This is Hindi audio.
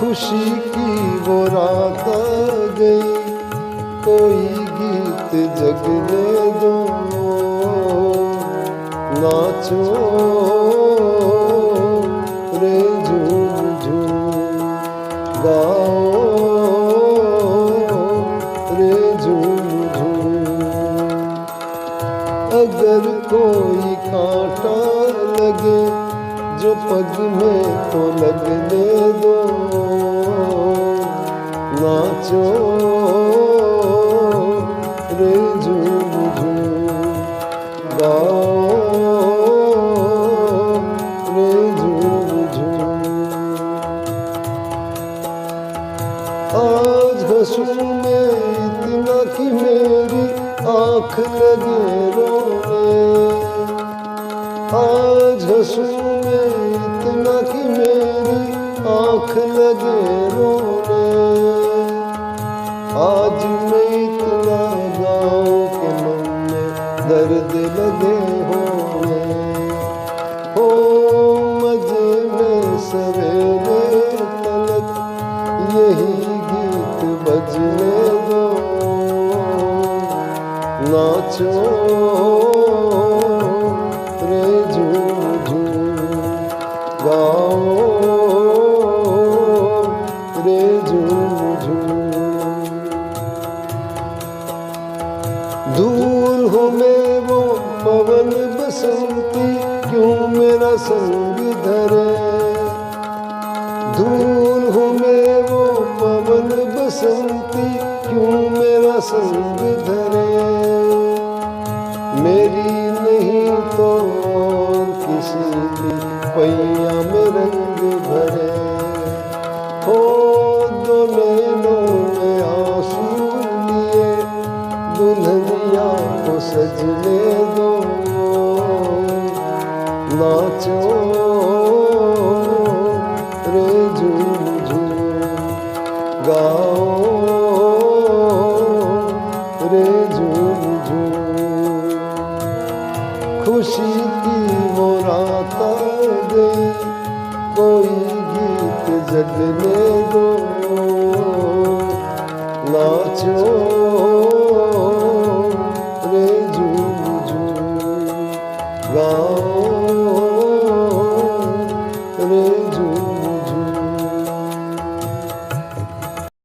खुशी की वो रात आ गई, कोई गीत जगने दो, नाचो रे झूम झूम, गाओ रे झूम झूम। अगर कोई कांटा लगे जो पग में तो लगने दो, नाचो रे झूम झूम, गाओ रे झूम झूम। आज हंसूं मैं इतना कि मेरी आँख लगे रोने, आज हंसूं मैं इतना कि मेरी आँख लगे रोने। आज मैं इतना गाऊं कि मन में दर्द लगे होने। हो मजे में सवेरे तलक यही गीत बजने दो, नाचो रे झूम झूम, गाओ रे झूम झूम। दूर हो मैं वो पवन बसंती, क्यों मेरा संग धरे। दूर हो मैं वो पवन बसंती, क्यों मेरा संग धरे। मेरी नहीं तो और किसी की पैया में रंग भरे। हो दो नैनों में आंसू लिए दुल्हनिया को सजने दो, नाचो रे झूम झूम, गाओ रे झूम झूम। खुशी की वो रात आ गई, कोई गीत जगने दो, नाचो